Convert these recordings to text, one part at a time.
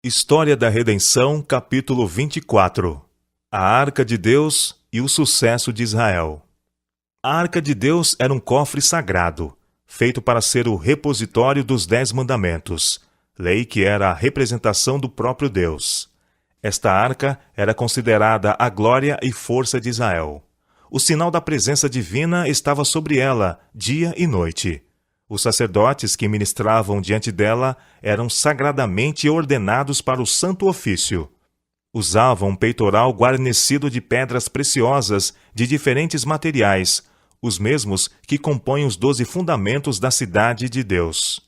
História da Redenção, capítulo 24. A Arca de Deus e o sucesso de Israel. A Arca de Deus era um cofre sagrado, feito para ser o repositório dos 10 mandamentos, lei que era a representação do próprio Deus. Esta arca era considerada a glória e força de Israel. O sinal da presença divina estava sobre ela, dia e noite. Os sacerdotes que ministravam diante dela eram sagradamente ordenados para o santo ofício. Usavam um peitoral guarnecido de pedras preciosas de diferentes materiais, os mesmos que compõem os 12 fundamentos da cidade de Deus.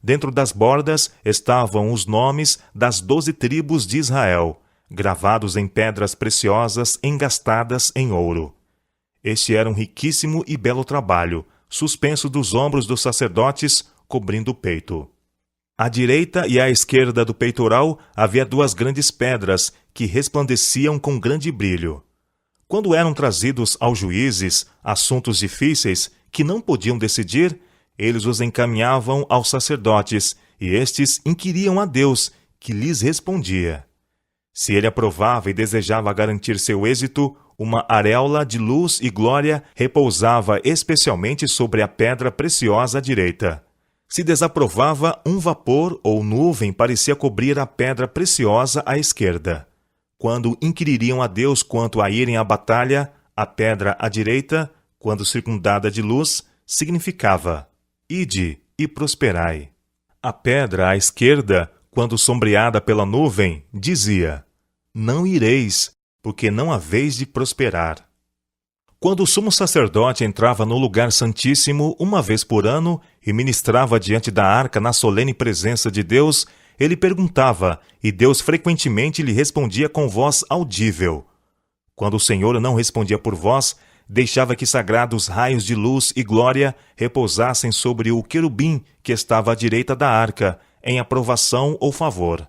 Dentro das bordas estavam os nomes das 12 tribos de Israel, gravados em pedras preciosas engastadas em ouro. Este era um riquíssimo e belo trabalho, suspenso dos ombros dos sacerdotes, cobrindo o peito. À direita e à esquerda do peitoral havia 2 grandes pedras que resplandeciam com grande brilho. Quando eram trazidos aos juízes assuntos difíceis que não podiam decidir, eles os encaminhavam aos sacerdotes, e estes inquiriam a Deus, que lhes respondia. Se ele aprovava e desejava garantir seu êxito, uma auréola de luz e glória repousava especialmente sobre a pedra preciosa à direita. Se desaprovava, um vapor ou nuvem parecia cobrir a pedra preciosa à esquerda. Quando inquiririam a Deus quanto a irem à batalha, a pedra à direita, quando circundada de luz, significava: ide e prosperai. A pedra à esquerda, quando sombreada pela nuvem, dizia: não ireis, porque não haveis de prosperar. Quando o sumo sacerdote entrava no lugar santíssimo uma vez por ano e ministrava diante da arca na solene presença de Deus, ele perguntava, e Deus frequentemente lhe respondia com voz audível. Quando o Senhor não respondia por voz, deixava que sagrados raios de luz e glória repousassem sobre o querubim que estava à direita da arca, em aprovação ou favor.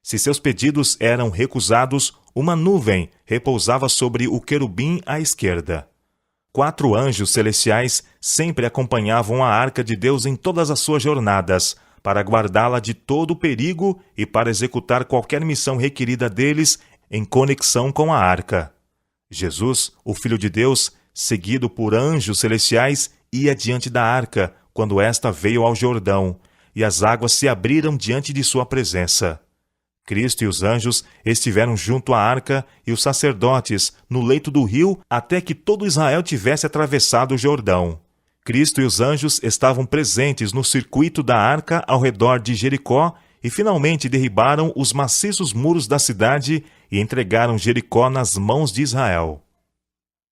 Se seus pedidos eram recusados, uma nuvem repousava sobre o querubim à esquerda. 4 anjos celestiais sempre acompanhavam a arca de Deus em todas as suas jornadas, para guardá-la de todo o perigo e para executar qualquer missão requerida deles em conexão com a arca. Jesus, o Filho de Deus, seguido por anjos celestiais, ia diante da arca quando esta veio ao Jordão, e as águas se abriram diante de sua presença. Cristo e os anjos estiveram junto à arca e os sacerdotes no leito do rio até que todo Israel tivesse atravessado o Jordão. Cristo e os anjos estavam presentes no circuito da arca ao redor de Jericó e finalmente derribaram os maciços muros da cidade e entregaram Jericó nas mãos de Israel.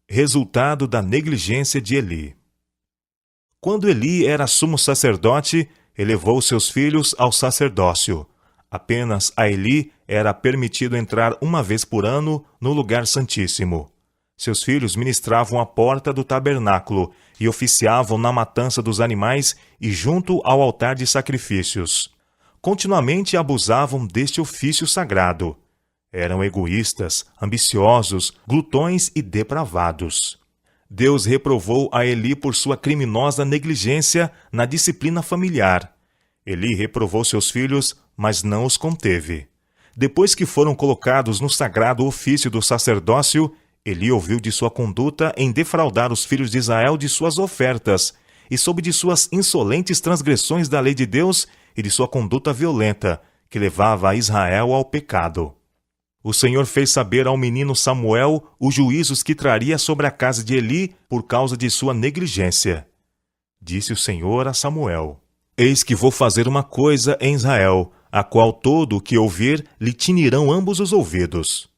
Resultado da negligência de Eli. Quando Eli era sumo sacerdote, elevou seus filhos ao sacerdócio. Apenas a Eli era permitido entrar uma vez por ano no lugar santíssimo. Seus filhos ministravam à porta do tabernáculo e oficiavam na matança dos animais e junto ao altar de sacrifícios. Continuamente abusavam deste ofício sagrado. Eram egoístas, ambiciosos, glutões e depravados. Deus reprovou a Eli por sua criminosa negligência na disciplina familiar. Eli reprovou seus filhos, mas não os conteve. Depois que foram colocados no sagrado ofício do sacerdócio, Eli ouviu de sua conduta em defraudar os filhos de Israel de suas ofertas, e soube de suas insolentes transgressões da lei de Deus e de sua conduta violenta, que levava a Israel ao pecado. O Senhor fez saber ao menino Samuel os juízos que traria sobre a casa de Eli por causa de sua negligência. Disse o Senhor a Samuel: eis que vou fazer uma coisa em Israel, a qual todo o que ouvir lhe tinirão ambos os ouvidos.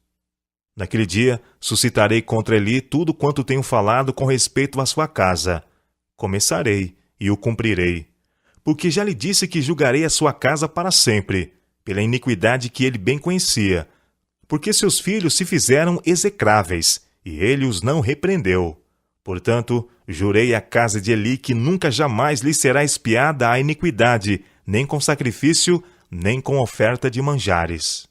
Naquele dia, suscitarei contra Eli tudo quanto tenho falado com respeito à sua casa. Começarei, e o cumprirei. Porque já lhe disse que julgarei a sua casa para sempre, pela iniquidade que ele bem conhecia, porque seus filhos se fizeram execráveis, e ele os não repreendeu. Portanto, jurei à casa de Eli que nunca jamais lhe será expiada a iniquidade, nem com sacrifício, nem com oferta de manjares.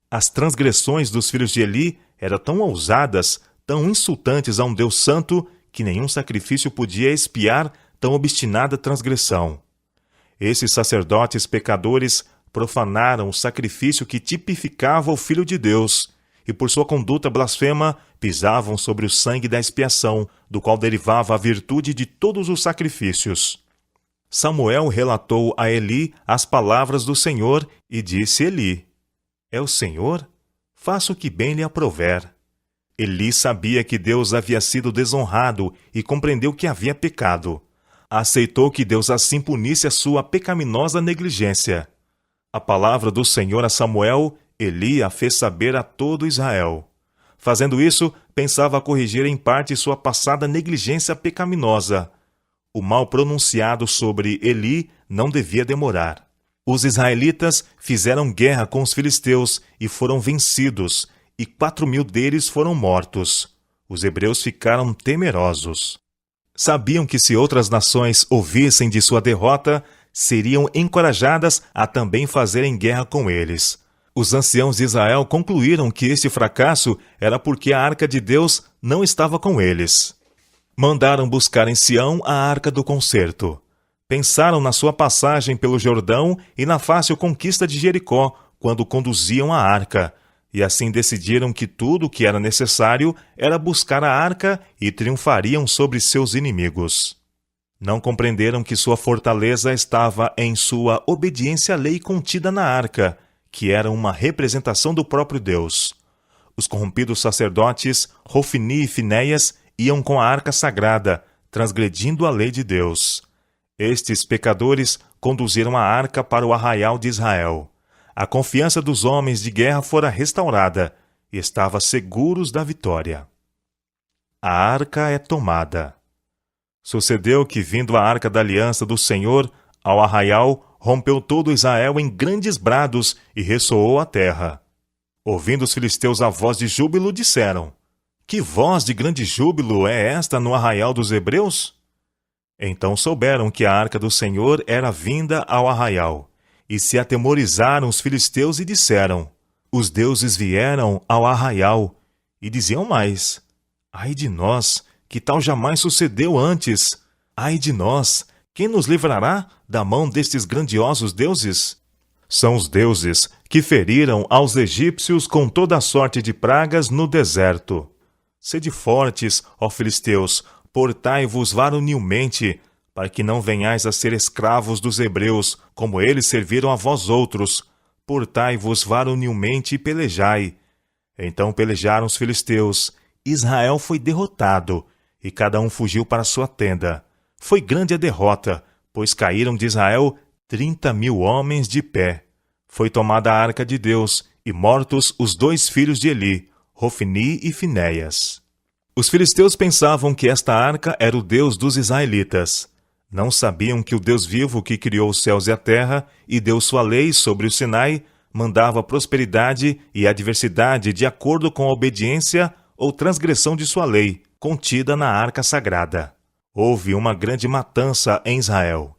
As transgressões dos filhos de Eli eram tão ousadas, tão insultantes a um Deus santo, que nenhum sacrifício podia expiar tão obstinada transgressão. Esses sacerdotes pecadores profanaram o sacrifício que tipificava o Filho de Deus, e por sua conduta blasfema pisavam sobre o sangue da expiação, do qual derivava a virtude de todos os sacrifícios. Samuel relatou a Eli as palavras do Senhor e disse Eli: É o Senhor? Faça o que bem lhe aprouver. Eli sabia que Deus havia sido desonrado e compreendeu que havia pecado. Aceitou que Deus assim punisse a sua pecaminosa negligência. A palavra do Senhor a Samuel, Eli a fez saber a todo Israel. Fazendo isso, pensava corrigir em parte sua passada negligência pecaminosa. O mal pronunciado sobre Eli não devia demorar. Os israelitas fizeram guerra com os filisteus e foram vencidos, e 4.000 deles foram mortos. Os hebreus ficaram temerosos. Sabiam que se outras nações ouvissem de sua derrota, seriam encorajadas a também fazerem guerra com eles. Os anciãos de Israel concluíram que este fracasso era porque a arca de Deus não estava com eles. Mandaram buscar em Sião a arca do concerto. Pensaram na sua passagem pelo Jordão e na fácil conquista de Jericó, quando conduziam a arca, e assim decidiram que tudo o que era necessário era buscar a arca e triunfariam sobre seus inimigos. Não compreenderam que sua fortaleza estava em sua obediência à lei contida na arca, que era uma representação do próprio Deus. Os corrompidos sacerdotes, Hofni e Finéias, iam com a arca sagrada, transgredindo a lei de Deus. Estes pecadores conduziram a arca para o arraial de Israel. A confiança dos homens de guerra fora restaurada e estava seguros da vitória. A arca é tomada. Sucedeu que, vindo a arca da aliança do Senhor ao arraial, rompeu todo Israel em grandes brados e ressoou a terra. Ouvindo os filisteus a voz de júbilo, disseram: Que voz de grande júbilo é esta no arraial dos hebreus? Então souberam que a arca do Senhor era vinda ao arraial, e se atemorizaram os filisteus e disseram: Os deuses vieram ao arraial. E diziam mais: Ai de nós, que tal jamais sucedeu antes! Ai de nós, quem nos livrará da mão destes grandiosos deuses? São os deuses que feriram aos egípcios com toda a sorte de pragas no deserto. Sede fortes, ó filisteus, portai-vos varonilmente, para que não venhais a ser escravos dos hebreus, como eles serviram a vós outros. Portai-vos varonilmente e pelejai. Então pelejaram os filisteus. Israel foi derrotado, e cada um fugiu para sua tenda. Foi grande a derrota, pois caíram de Israel 30.000 homens de pé. Foi tomada a arca de Deus, e mortos os 2 filhos de Eli, Hofni e Finéias. Os filisteus pensavam que esta arca era o Deus dos israelitas. Não sabiam que o Deus vivo que criou os céus e a terra e deu sua lei sobre o Sinai mandava prosperidade e adversidade de acordo com a obediência ou transgressão de sua lei, contida na arca sagrada. Houve uma grande matança em Israel.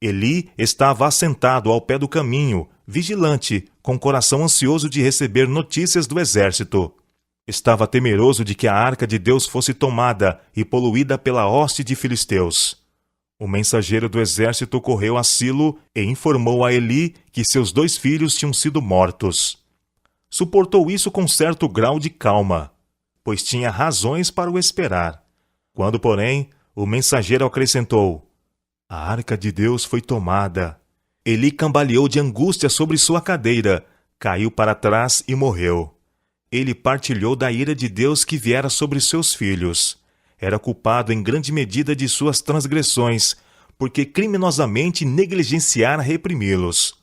Eli estava assentado ao pé do caminho, vigilante, com coração ansioso de receber notícias do exército. Estava temeroso de que a arca de Deus fosse tomada e poluída pela hoste de filisteus. O mensageiro do exército correu a Silo e informou a Eli que seus 2 filhos tinham sido mortos. Suportou isso com certo grau de calma, pois tinha razões para o esperar. Quando, porém, o mensageiro acrescentou: A arca de Deus foi tomada. Eli cambaleou de angústia sobre sua cadeira, caiu para trás e morreu. Ele partilhou da ira de Deus que viera sobre seus filhos. Era culpado em grande medida de suas transgressões, porque criminosamente negligenciara reprimi-los.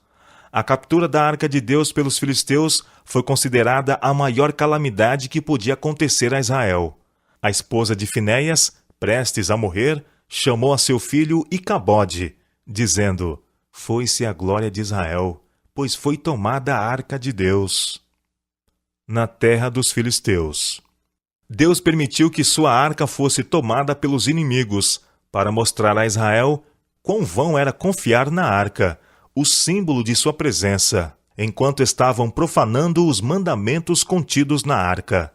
A captura da arca de Deus pelos filisteus foi considerada a maior calamidade que podia acontecer a Israel. A esposa de Finéias, prestes a morrer, chamou a seu filho Icabode, dizendo: Foi-se a glória de Israel, pois foi tomada a arca de Deus. Na terra dos filisteus. Deus permitiu que sua arca fosse tomada pelos inimigos, para mostrar a Israel quão vão era confiar na arca, o símbolo de sua presença, enquanto estavam profanando os mandamentos contidos na arca.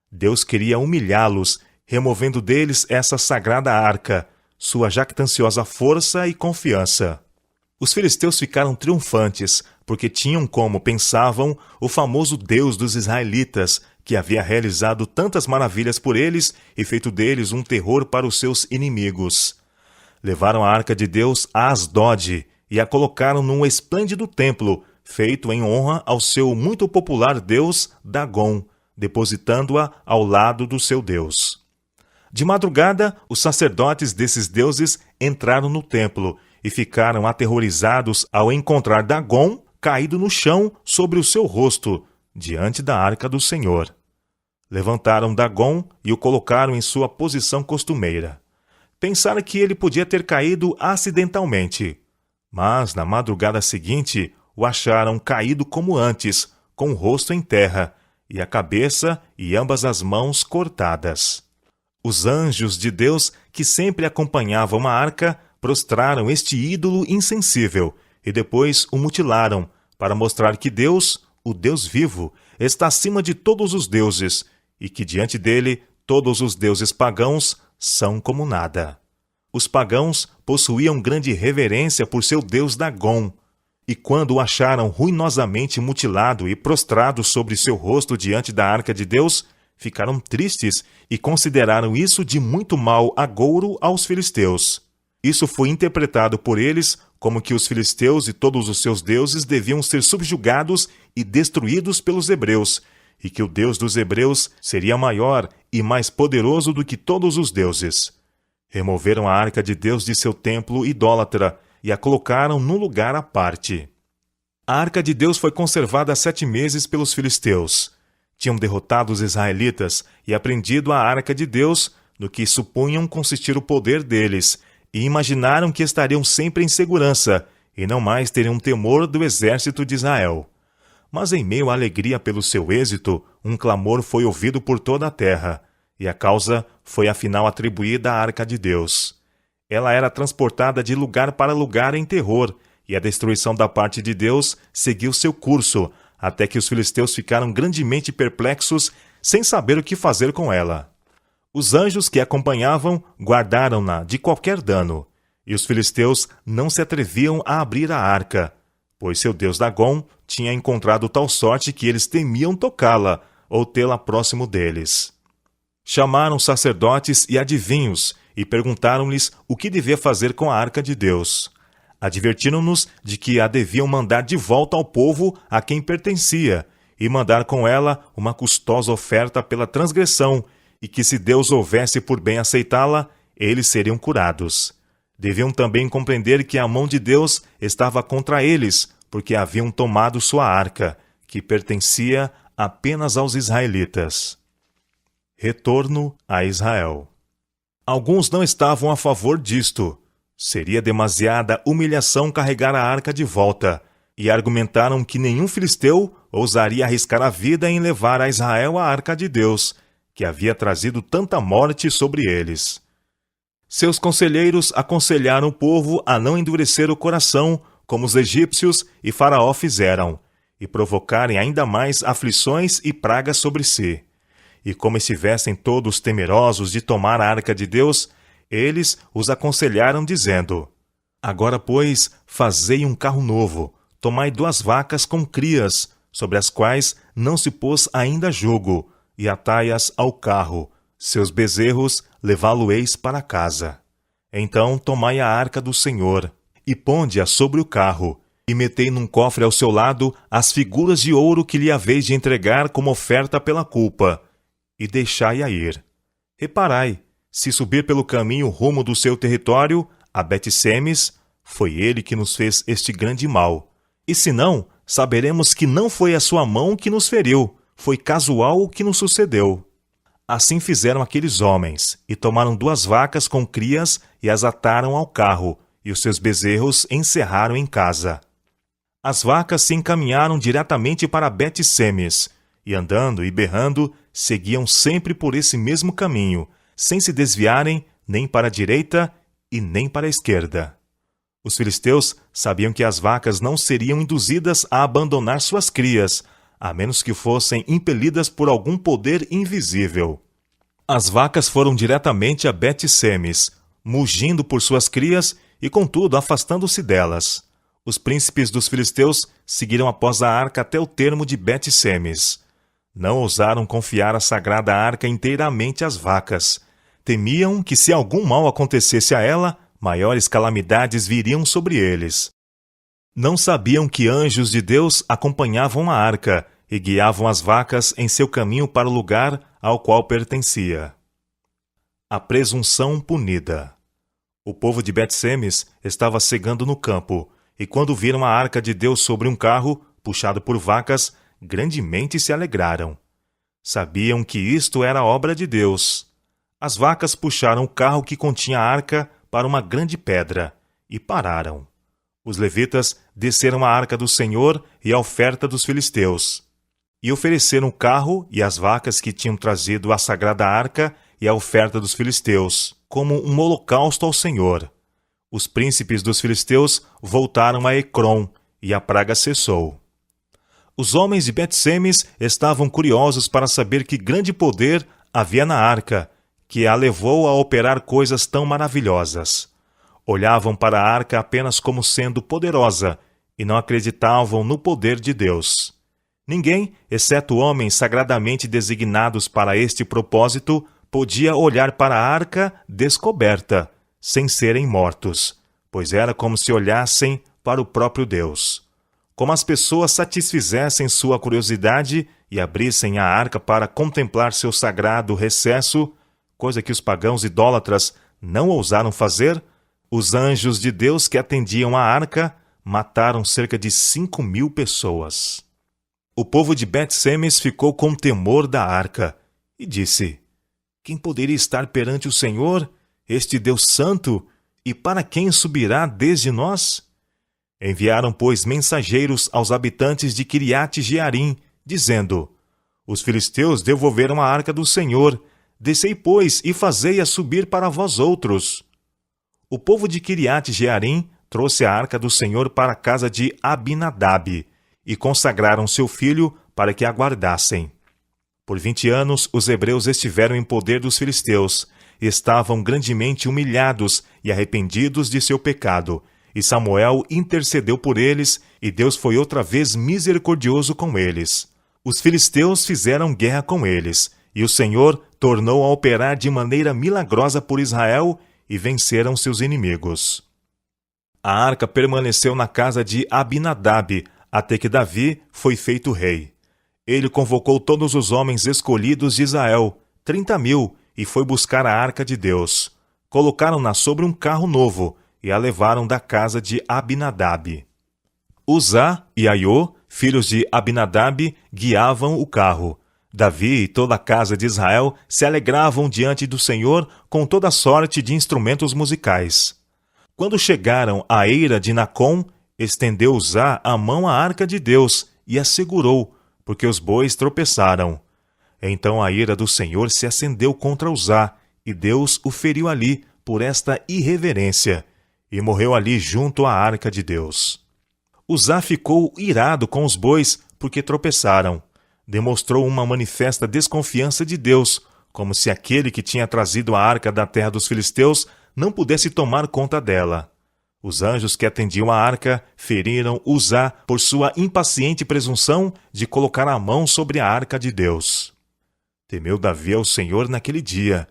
Deus queria humilhá-los, removendo deles essa sagrada arca, sua jactanciosa força e confiança. Os filisteus ficaram triunfantes, porque tinham como pensavam o famoso Deus dos israelitas, que havia realizado tantas maravilhas por eles e feito deles um terror para os seus inimigos. Levaram a arca de Deus a Asdod e a colocaram num esplêndido templo, feito em honra ao seu muito popular deus Dagom, depositando-a ao lado do seu Deus. De madrugada, os sacerdotes desses deuses entraram no templo e ficaram aterrorizados ao encontrar Dagom caído no chão sobre o seu rosto, diante da arca do Senhor. Levantaram Dagom e o colocaram em sua posição costumeira. Pensaram que ele podia ter caído acidentalmente, mas na madrugada seguinte o acharam caído como antes, com o rosto em terra, e a cabeça e ambas as mãos cortadas. Os anjos de Deus, que sempre acompanhavam a arca, prostraram este ídolo insensível e depois o mutilaram, para mostrar que Deus, o Deus vivo, está acima de todos os deuses e que diante dele todos os deuses pagãos são como nada. Os pagãos possuíam grande reverência por seu deus Dagom, e quando o acharam ruinosamente mutilado e prostrado sobre seu rosto diante da arca de Deus, ficaram tristes e consideraram isso de muito mau agouro aos filisteus. Isso foi interpretado por eles como que os filisteus e todos os seus deuses deviam ser subjugados e destruídos pelos hebreus, e que o Deus dos hebreus seria maior e mais poderoso do que todos os deuses. Removeram a arca de Deus de seu templo idólatra e a colocaram num lugar à parte. A arca de Deus foi conservada 7 meses pelos filisteus. Tinham derrotado os israelitas e apreendido a arca de Deus, no que supunham consistir o poder deles, e imaginaram que estariam sempre em segurança, e não mais teriam temor do exército de Israel. Mas em meio à alegria pelo seu êxito, um clamor foi ouvido por toda a terra, e a causa foi afinal atribuída à arca de Deus. Ela era transportada de lugar para lugar em terror, e a destruição da parte de Deus seguiu seu curso, até que os filisteus ficaram grandemente perplexos, sem saber o que fazer com ela. Os anjos que a acompanhavam guardaram-na de qualquer dano, e os filisteus não se atreviam a abrir a arca, pois seu deus Dagom tinha encontrado tal sorte que eles temiam tocá-la ou tê-la próximo deles. Chamaram sacerdotes e adivinhos e perguntaram-lhes o que devia fazer com a arca de Deus. Advertiram-nos de que a deviam mandar de volta ao povo a quem pertencia e mandar com ela uma custosa oferta pela transgressão, e que se Deus houvesse por bem aceitá-la, eles seriam curados. Deviam também compreender que a mão de Deus estava contra eles, porque haviam tomado sua arca, que pertencia apenas aos israelitas. Retorno a Israel. Alguns não estavam a favor disto. Seria demasiada humilhação carregar a arca de volta, e argumentaram que nenhum filisteu ousaria arriscar a vida em levar a Israel a arca de Deus, que havia trazido tanta morte sobre eles. Seus conselheiros aconselharam o povo a não endurecer o coração, como os egípcios e Faraó fizeram, e provocarem ainda mais aflições e pragas sobre si. E como estivessem todos temerosos de tomar a arca de Deus, eles os aconselharam, dizendo: Agora, pois, fazei um carro novo, tomai 2 vacas com crias, sobre as quais não se pôs ainda jugo, e atai-as ao carro, seus bezerros levá-lo-eis para casa. Então tomai a arca do Senhor, e ponde-a sobre o carro, e metei num cofre ao seu lado as figuras de ouro que lhe haveis de entregar como oferta pela culpa, e deixai-a ir. Reparai, se subir pelo caminho rumo do seu território, a Bet-Semes, foi ele que nos fez este grande mal. E se não, saberemos que não foi a sua mão que nos feriu, foi casual o que nos sucedeu. Assim fizeram aqueles homens, e tomaram 2 vacas com crias e as ataram ao carro, e os seus bezerros encerraram em casa. As vacas se encaminharam diretamente para Bet-Semes, e andando e berrando, seguiam sempre por esse mesmo caminho, sem se desviarem nem para a direita e nem para a esquerda. Os filisteus sabiam que as vacas não seriam induzidas a abandonar suas crias, a menos que fossem impelidas por algum poder invisível. As vacas foram diretamente a Bet-Semes, mugindo por suas crias e, contudo, afastando-se delas. Os príncipes dos filisteus seguiram após a arca até o termo de Bet-Semes. Não ousaram confiar a sagrada arca inteiramente às vacas. Temiam que, se algum mal acontecesse a ela, maiores calamidades viriam sobre eles. Não sabiam que anjos de Deus acompanhavam a arca e guiavam as vacas em seu caminho para o lugar ao qual pertencia. A presunção punida. O povo de Bet-Semes estava cegando no campo, e quando viram a arca de Deus sobre um carro, puxado por vacas, grandemente se alegraram. Sabiam que isto era obra de Deus. As vacas puxaram o carro que continha a arca para uma grande pedra, e pararam. Os levitas desceram a arca do Senhor e a oferta dos filisteus, e ofereceram o carro e as vacas que tinham trazido a sagrada arca e a oferta dos filisteus, como um holocausto ao Senhor. Os príncipes dos filisteus voltaram a Ecrom, e a praga cessou. Os homens de Bet-Semes estavam curiosos para saber que grande poder havia na arca, que a levou a operar coisas tão maravilhosas. Olhavam para a arca apenas como sendo poderosa, e não acreditavam no poder de Deus. Ninguém, exceto homens sagradamente designados para este propósito, podia olhar para a arca descoberta, sem serem mortos, pois era como se olhassem para o próprio Deus. Como as pessoas satisfizessem sua curiosidade e abrissem a arca para contemplar seu sagrado recesso, coisa que os pagãos idólatras não ousaram fazer, os anjos de Deus que atendiam a arca mataram cerca de 5.000 pessoas. O povo de Bet-Semes ficou com temor da arca e disse: quem poderia estar perante o Senhor, este Deus santo, e para quem subirá desde nós? Enviaram, pois, mensageiros aos habitantes de Quiriate-Jearim, dizendo: os filisteus devolveram a arca do Senhor, descei, pois, e fazei-a subir para vós outros. O povo de Quiriate-Jearim trouxe a arca do Senhor para a casa de Abinadab, e consagraram seu filho para que a guardassem. Por 20 anos os hebreus estiveram em poder dos filisteus, e estavam grandemente humilhados e arrependidos de seu pecado, e Samuel intercedeu por eles, e Deus foi outra vez misericordioso com eles. Os filisteus fizeram guerra com eles, e o Senhor tornou a operar de maneira milagrosa por Israel, e venceram seus inimigos. A arca permaneceu na casa de Abinadab, até que Davi foi feito rei. Ele convocou todos os homens escolhidos de Israel, 30.000, e foi buscar a arca de Deus. Colocaram-na sobre um carro novo, e a levaram da casa de Abinadab. Uzá e Aiô, filhos de Abinadab, guiavam o carro. Davi e toda a casa de Israel se alegravam diante do Senhor com toda sorte de instrumentos musicais. Quando chegaram à eira de Nacom, estendeu Uzá a mão à arca de Deus e a segurou, porque os bois tropeçaram. Então a ira do Senhor se acendeu contra Uzá, e Deus o feriu ali por esta irreverência, e morreu ali junto à arca de Deus. Uzá ficou irado com os bois porque tropeçaram. Demonstrou uma manifesta desconfiança de Deus, como se aquele que tinha trazido a arca da terra dos filisteus não pudesse tomar conta dela. Os anjos que atendiam a arca feriram Uzá por sua impaciente presunção de colocar a mão sobre a arca de Deus. Temeu Davi ao Senhor naquele dia,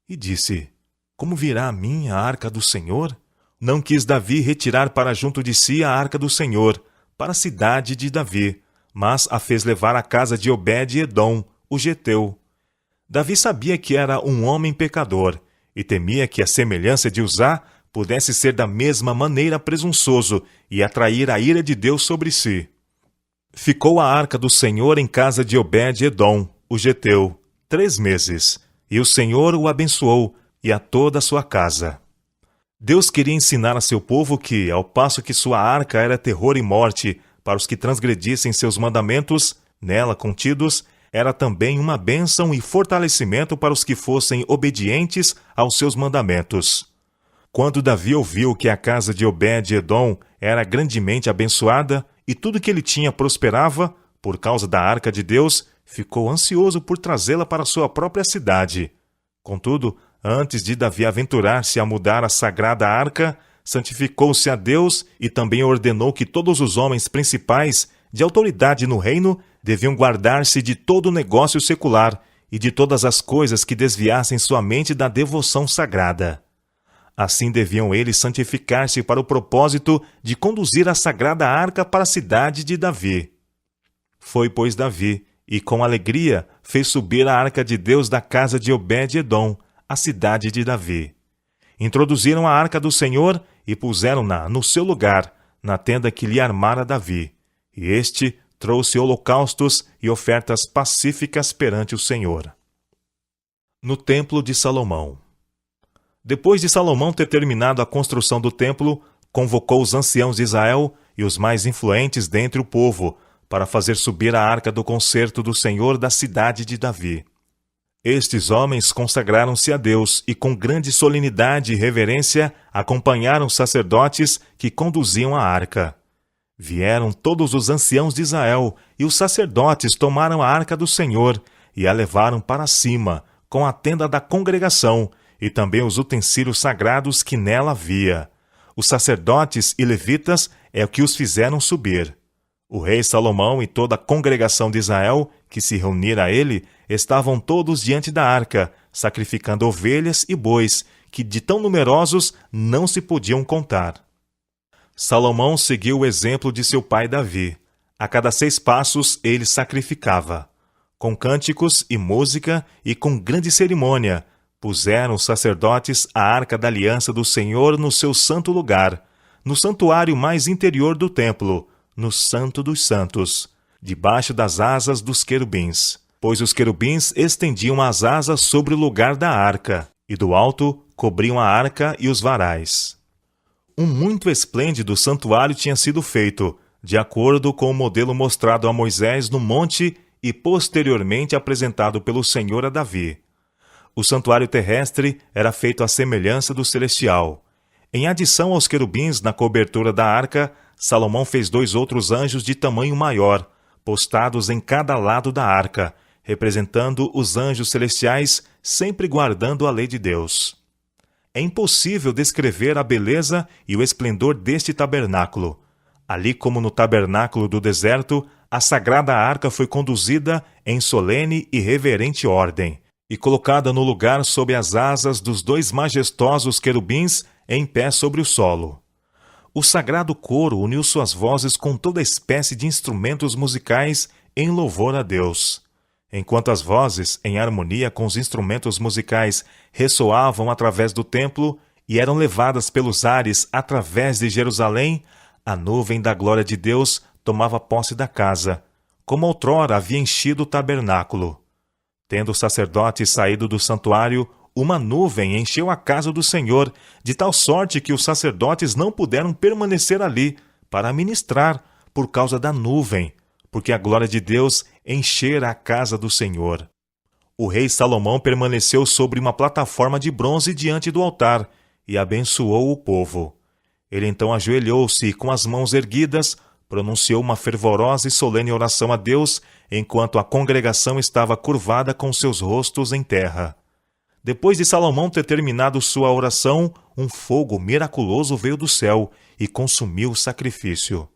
e disse: como virá a mim a arca do Senhor? Não quis Davi retirar para junto de si a arca do Senhor, para a cidade de Davi, mas a fez levar à casa de Obed-Edom, o geteu. Davi sabia que era um homem pecador, e temia que a semelhança de Uzá pudesse ser da mesma maneira presunçoso e atrair a ira de Deus sobre si. Ficou a arca do Senhor em casa de Obed-Edom, o geteu, 3 meses, e o Senhor o abençoou, e a toda a sua casa. Deus queria ensinar a seu povo que, ao passo que sua arca era terror e morte para os que transgredissem seus mandamentos, nela contidos, era também uma bênção e fortalecimento para os que fossem obedientes aos seus mandamentos. Quando Davi ouviu que a casa de Obed-Edom era grandemente abençoada e tudo que ele tinha prosperava, por causa da arca de Deus, ficou ansioso por trazê-la para sua própria cidade. Contudo, antes de Davi aventurar-se a mudar a sagrada arca, santificou-se a Deus e também ordenou que todos os homens principais, de autoridade no reino, deviam guardar-se de todo o negócio secular e de todas as coisas que desviassem sua mente da devoção sagrada. Assim deviam eles santificar-se para o propósito de conduzir a sagrada arca para a cidade de Davi. Foi, pois, Davi, e com alegria fez subir a arca de Deus da casa de Obed-edom, a cidade de Davi. Introduziram a arca do Senhor e puseram-na no seu lugar, na tenda que lhe armara Davi. E este trouxe holocaustos e ofertas pacíficas perante o Senhor. No Templo de Salomão. Depois de Salomão ter terminado a construção do templo, convocou os anciãos de Israel e os mais influentes dentre o povo, para fazer subir a arca do concerto do Senhor da cidade de Davi. Estes homens consagraram-se a Deus e com grande solenidade e reverência acompanharam os sacerdotes que conduziam a arca. Vieram todos os anciãos de Israel e os sacerdotes tomaram a arca do Senhor e a levaram para cima, com a tenda da congregação e também os utensílios sagrados que nela havia. Os sacerdotes e levitas é o que os fizeram subir. O rei Salomão e toda a congregação de Israel, que se reunira a ele, estavam todos diante da arca, sacrificando ovelhas e bois, que de tão numerosos não se podiam contar. Salomão seguiu o exemplo de seu pai Davi. A cada 6 passos ele sacrificava. Com cânticos e música e com grande cerimônia, puseram os sacerdotes a arca da aliança do Senhor no seu santo lugar, no santuário mais interior do templo, no Santo dos Santos, debaixo das asas dos querubins, pois os querubins estendiam as asas sobre o lugar da arca, e do alto cobriam a arca e os varais. Um muito esplêndido santuário tinha sido feito, de acordo com o modelo mostrado a Moisés no monte e posteriormente apresentado pelo Senhor a Davi. O santuário terrestre era feito à semelhança do celestial. Em adição aos querubins na cobertura da arca, Salomão fez 2 outros anjos de tamanho maior, postados em cada lado da arca, representando os anjos celestiais, sempre guardando a lei de Deus. É impossível descrever a beleza e o esplendor deste tabernáculo. Ali como no tabernáculo do deserto, a sagrada arca foi conduzida em solene e reverente ordem, e colocada no lugar sob as asas dos 2 majestosos querubins em pé sobre o solo. O sagrado coro uniu suas vozes com toda espécie de instrumentos musicais em louvor a Deus. Enquanto as vozes, em harmonia com os instrumentos musicais, ressoavam através do templo e eram levadas pelos ares através de Jerusalém, a nuvem da glória de Deus tomava posse da casa, como outrora havia enchido o tabernáculo. Tendo os sacerdotes saído do santuário, uma nuvem encheu a casa do Senhor, de tal sorte que os sacerdotes não puderam permanecer ali para ministrar por causa da nuvem, porque a glória de Deus enchera a casa do Senhor. O rei Salomão permaneceu sobre uma plataforma de bronze diante do altar e abençoou o povo. Ele então ajoelhou-se e, com as mãos erguidas, pronunciou uma fervorosa e solene oração a Deus, enquanto a congregação estava curvada com seus rostos em terra. Depois de Salomão ter terminado sua oração, um fogo miraculoso veio do céu e consumiu o sacrifício.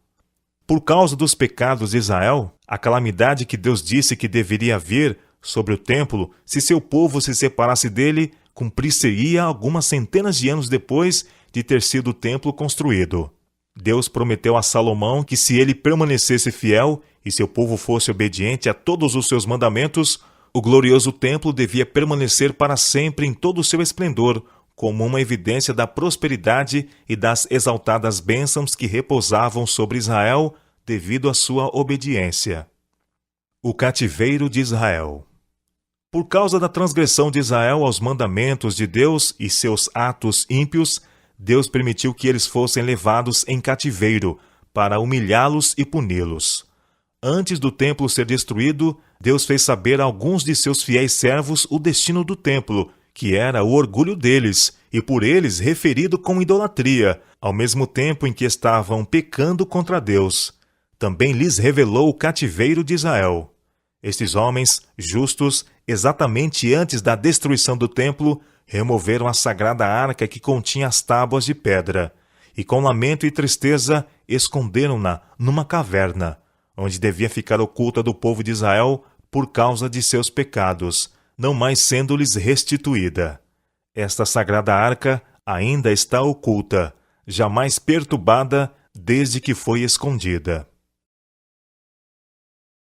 Por causa dos pecados de Israel, a calamidade que Deus disse que deveria vir sobre o templo, se seu povo se separasse dele, cumprir-se-ia algumas centenas de anos depois de ter sido o templo construído. Deus prometeu a Salomão que se ele permanecesse fiel e seu povo fosse obediente a todos os seus mandamentos, o glorioso templo devia permanecer para sempre em todo o seu esplendor, como uma evidência da prosperidade e das exaltadas bênçãos que repousavam sobre Israel devido à sua obediência. O cativeiro de Israel. Por causa da transgressão de Israel aos mandamentos de Deus e seus atos ímpios, Deus permitiu que eles fossem levados em cativeiro, para humilhá-los e puni-los. Antes do templo ser destruído, Deus fez saber a alguns de seus fiéis servos o destino do templo, que era o orgulho deles, e por eles referido com idolatria, ao mesmo tempo em que estavam pecando contra Deus. Também lhes revelou o cativeiro de Israel. Estes homens, justos, exatamente antes da destruição do templo, removeram a sagrada arca que continha as tábuas de pedra. e com lamento e tristeza esconderam-na numa caverna, onde devia ficar oculta do povo de Israel por causa de seus pecados, não mais sendo-lhes restituída. Esta sagrada arca ainda está oculta, jamais perturbada desde que foi escondida.